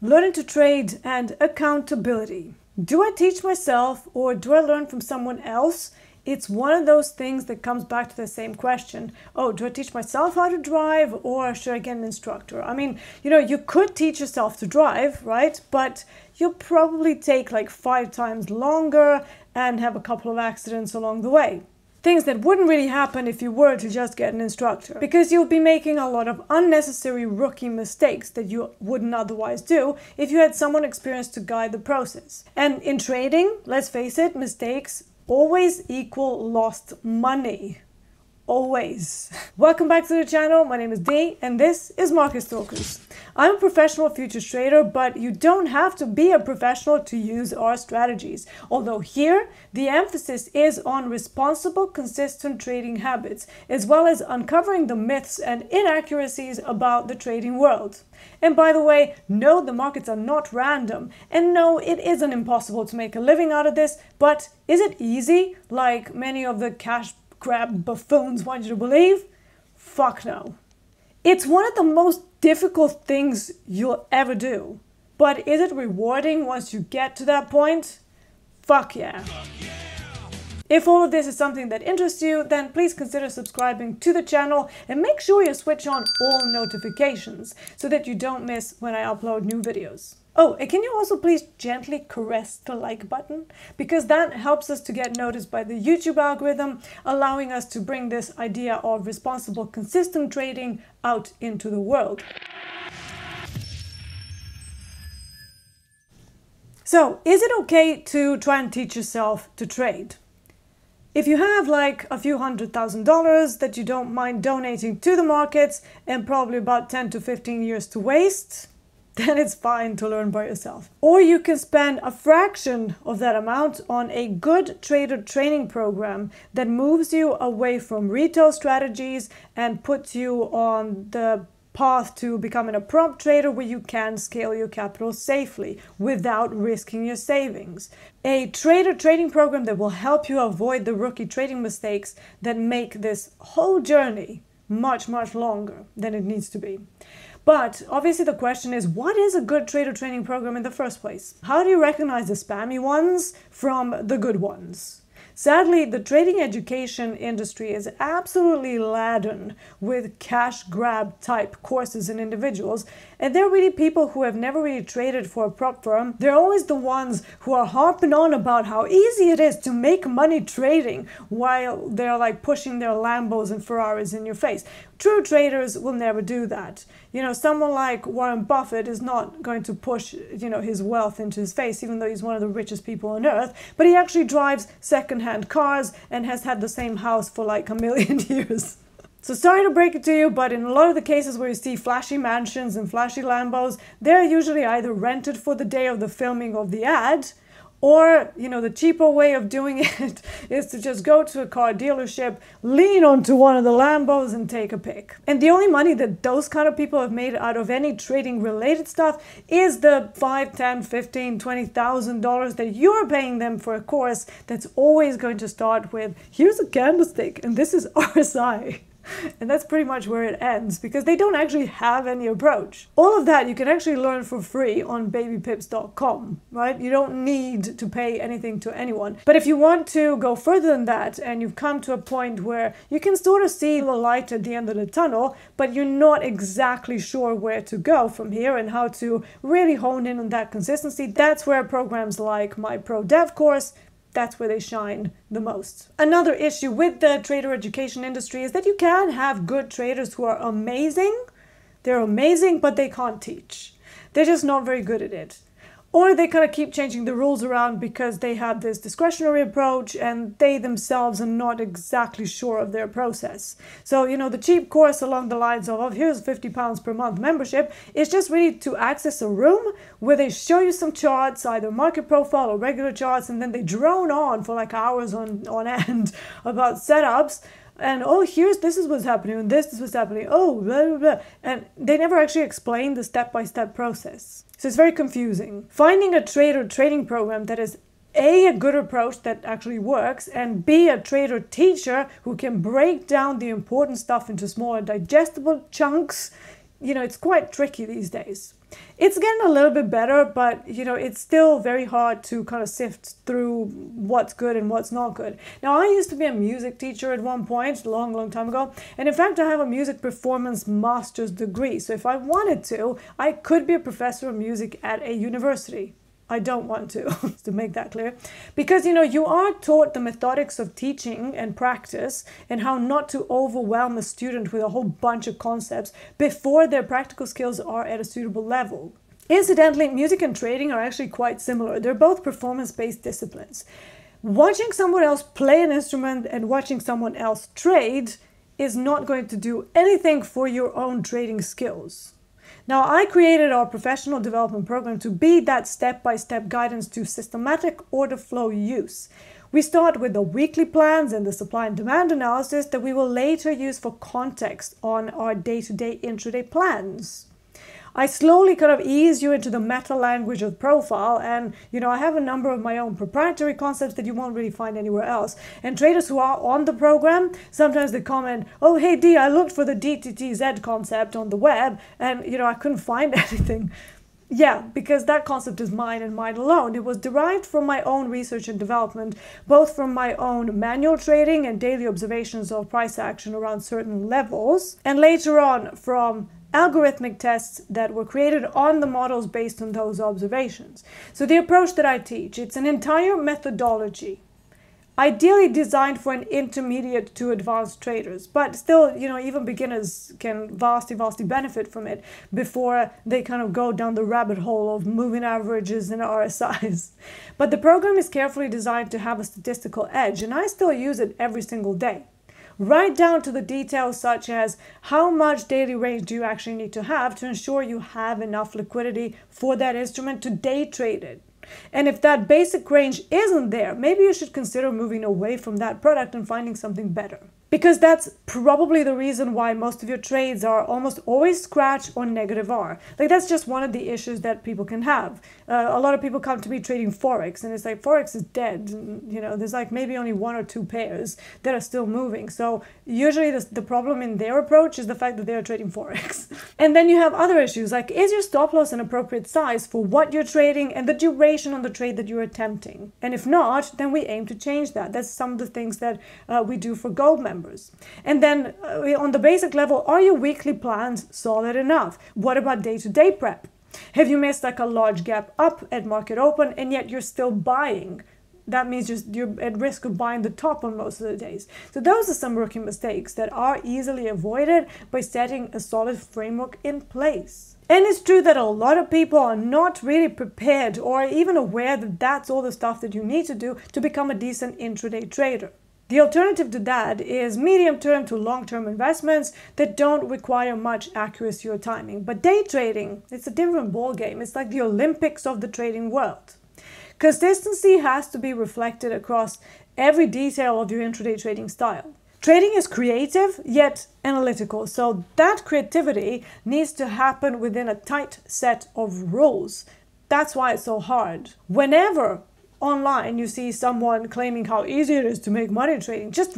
learning to trade, and accountability. Do I teach myself or do I learn from someone else? It's one of those things that comes back to the same question. Oh, do I teach myself how to drive or should I get an instructor? I mean, you could teach yourself to drive, right? But you'll probably take like 5 times longer and have a couple of accidents along the way. Things that wouldn't really happen if you were to just get an instructor, because you'll be making a lot of unnecessary rookie mistakes that you wouldn't otherwise do if you had someone experienced to guide the process. And in trading, let's face it, mistakes always equal lost money. Always. Welcome back to the channel. My name is Dee and this is Market Stalkers. I'm a professional futures trader, but you don't have to be a professional to use our strategies. Although here, the emphasis is on responsible, consistent trading habits, as well as uncovering the myths and inaccuracies about the trading world. And by the way, no, the markets are not random. And no, it isn't impossible to make a living out of this, but is it easy, like many of the cash grab buffoons want you to believe? Fuck no. It's one of the most difficult things you'll ever do. But is it rewarding once you get to that point? Fuck yeah. If all of this is something that interests you, then please consider subscribing to the channel and make sure you switch on all notifications so that you don't miss when I upload new videos. Oh, and can you also please gently caress the like button? Because that helps us to get noticed by the YouTube algorithm, allowing us to bring this idea of responsible, consistent trading out into the world. So, is it okay to try and teach yourself to trade? If you have like a few $100,000 that you don't mind donating to the markets and probably about 10 to 15 years to waste, then it's fine to learn by yourself. Or you can spend a fraction of that amount on a good trader training program that moves you away from retail strategies and puts you on the path to becoming a prop trader where you can scale your capital safely without risking your savings. A trader training program that will help you avoid the rookie trading mistakes that make this whole journey much, much longer than it needs to be. But obviously the question is, what is a good trader training program in the first place? How do you recognize the spammy ones from the good ones? Sadly, the trading education industry is absolutely laden with cash grab type courses and individuals, and they're really people who have never really traded for a prop firm. They're always the ones who are harping on about how easy it is to make money trading while they're like pushing their Lambos and Ferraris in your face. True traders will never do that. Someone like Warren Buffett is not going to push, his wealth into his face, even though he's one of the richest people on earth, but he actually drives second-hand cars and has had the same house for like a million years. So sorry to break it to you, but in a lot of the cases where you see flashy mansions and flashy Lambos, they're usually either rented for the day of the filming of the ad, or, the cheaper way of doing it is to just go to a car dealership, lean onto one of the Lambos and take a pic. And the only money that those kind of people have made out of any trading related stuff is the $5, $10, $15, $20,000 that you're paying them for a course that's always going to start with, here's a candlestick and this is RSI. And that's pretty much where it ends, because they don't actually have any approach. All of that you can actually learn for free on babypips.com, right? You don't need to pay anything to anyone. But if you want to go further than that and you've come to a point where you can sort of see the light at the end of the tunnel, but you're not exactly sure where to go from here and how to really hone in on that consistency, that's where programs like my Pro Dev course, that's where they shine the most. Another issue with the trader education industry is that you can have good traders who are amazing. They're amazing, but they can't teach. They're just not very good at it. Or they kind of keep changing the rules around because they have this discretionary approach and they themselves are not exactly sure of their process. So, the cheap course along the lines of, oh, here's £50 per month membership is just really to access a room where they show you some charts, either market profile or regular charts, and then they drone on for like hours on end about setups. And oh, this is what's happening, and this is what's happening, oh, blah, blah, blah. And they never actually explain the step-by-step process. So it's very confusing. Finding a trader training program that is A, good approach that actually works, and B, a trader teacher who can break down the important stuff into smaller digestible chunks it's quite tricky these days. It's getting a little bit better, but it's still very hard to kind of sift through what's good and what's not good. Now, I used to be a music teacher at one point, a long, long time ago. And in fact, I have a music performance master's degree. So if I wanted to, I could be a professor of music at a university. I don't want to make that clear. Because, you are taught the methodics of teaching and practice and how not to overwhelm a student with a whole bunch of concepts before their practical skills are at a suitable level. Incidentally, music and trading are actually quite similar. They're both performance-based disciplines. Watching someone else play an instrument and watching someone else trade is not going to do anything for your own trading skills. Now, I created our professional development program to be that step-by-step guidance to systematic order flow use. We start with the weekly plans and the supply and demand analysis that we will later use for context on our day-to-day intraday plans. I slowly kind of ease you into the meta language of profile, and I have a number of my own proprietary concepts that you won't really find anywhere else. And traders who are on the program, sometimes they comment, "Oh, hey D, I looked for the DTTZ concept on the web and I couldn't find anything." Yeah, because that concept is mine and mine alone. It was derived from my own research and development, both from my own manual trading and daily observations of price action around certain levels, and later on from algorithmic tests that were created on the models based on those observations. So the approach that I teach, it's an entire methodology, ideally designed for an intermediate to advanced traders, but still, even beginners can vastly benefit from it before they kind of go down the rabbit hole of moving averages and RSIs. But the program is carefully designed to have a statistical edge, and I still use it every single day. Right down to the details such as how much daily range do you actually need to have to ensure you have enough liquidity for that instrument to day trade it. And if that basic range isn't there, maybe you should consider moving away from that product and finding something better. Because that's probably the reason why most of your trades are almost always scratch or negative R. Like, that's just one of the issues that people can have. A lot of people come to me trading forex, and it's like, forex is dead. And, there's like maybe only one or two pairs that are still moving. So usually the problem in their approach is the fact that they're trading forex. And then you have other issues like, is your stop loss an appropriate size for what you're trading and the duration on the trade that you're attempting? And if not, then we aim to change that. That's some of the things that we do for gold members. And then on the basic level, are your weekly plans solid enough? What about day-to-day prep? Have you missed like a large gap up at market open and yet you're still buying? That means you're at risk of buying the top on most of the days. So those are some rookie mistakes that are easily avoided by setting a solid framework in place. And it's true that a lot of people are not really prepared or even aware that that's all the stuff that you need to do to become a decent intraday trader. The alternative to that is medium-term to long-term investments that don't require much accuracy or timing. But day trading, it's a different ballgame. It's like the Olympics of the trading world. Consistency has to be reflected across every detail of your intraday trading style. Trading is creative, yet analytical, so that creativity needs to happen within a tight set of rules. That's why it's so hard. Whenever online you see someone claiming how easy it is to make money trading, just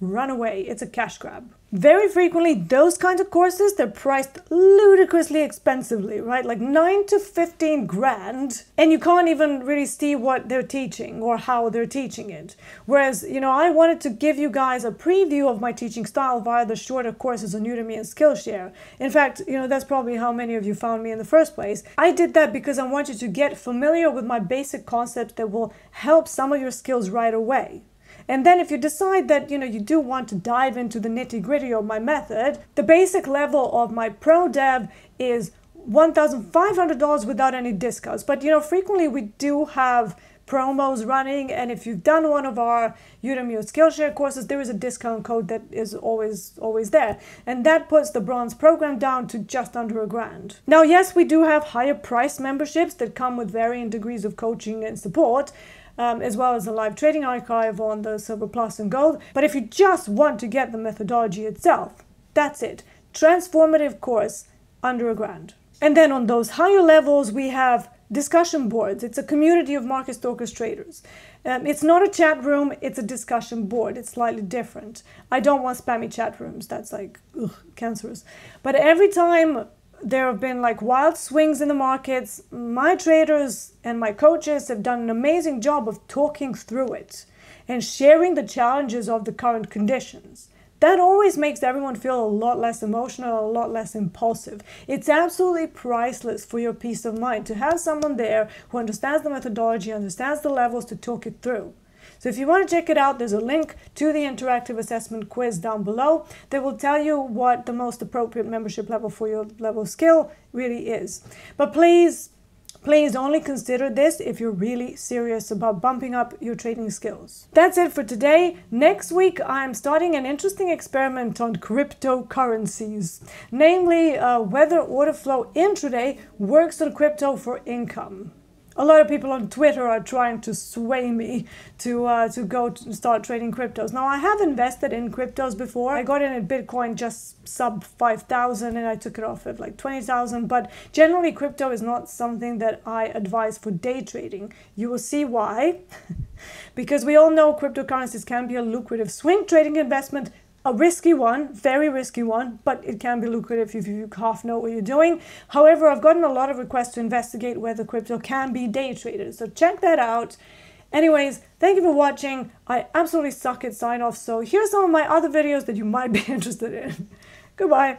run away. It's a cash grab. Very frequently, those kinds of courses, they're priced ludicrously expensively, right? Like 9 to 15 grand, and you can't even really see what they're teaching or how they're teaching it. Whereas, I wanted to give you guys a preview of my teaching style via the shorter courses on Udemy and Skillshare. In fact, that's probably how many of you found me in the first place. I did that because I want you to get familiar with my basic concepts that will help some of your skills right away. And then if you decide that, you do want to dive into the nitty-gritty of my method, the basic level of my Pro Dev is $1,500 without any discounts. But, frequently we do have promos running, and if you've done one of our Udemy or Skillshare courses, there is a discount code that is always there. And that puts the bronze program down to just under $1,000. Now, yes, we do have higher price memberships that come with varying degrees of coaching and support, as well as the live trading archive on the Silver Plus and Gold. But if you just want to get the methodology itself, that's it. Transformative course under $1,000. And then on those higher levels, we have discussion boards. It's a community of market stalkers traders. It's not a chat room, it's a discussion board. It's slightly different. I don't want spammy chat rooms. That's like, cancerous. But every time there have been like wild swings in the markets, my traders and my coaches have done an amazing job of talking through it and sharing the challenges of the current conditions. That always makes everyone feel a lot less emotional, a lot less impulsive. It's absolutely priceless for your peace of mind to have someone there who understands the methodology, understands the levels to talk it through. So if you want to check it out, there's a link to the interactive assessment quiz down below that will tell you what the most appropriate membership level for your level of skill really is. But please only consider this if you're really serious about bumping up your trading skills. That's it for today. Next week, I'm starting an interesting experiment on cryptocurrencies, namely whether order flow intraday works on crypto for income. A lot of people on Twitter are trying to sway me to start trading cryptos. Now, I have invested in cryptos before. I got in at Bitcoin just sub 5,000 and I took it off at like 20,000. But generally, crypto is not something that I advise for day trading. You will see why. Because we all know cryptocurrencies can be a lucrative swing trading investment. A risky one, very risky one, but it can be lucrative if you half know what you're doing. However, I've gotten a lot of requests to investigate whether crypto can be day traded, so check that out. Anyways, thank you for watching. I absolutely suck at sign-offs, so here's some of my other videos that you might be interested in. Goodbye.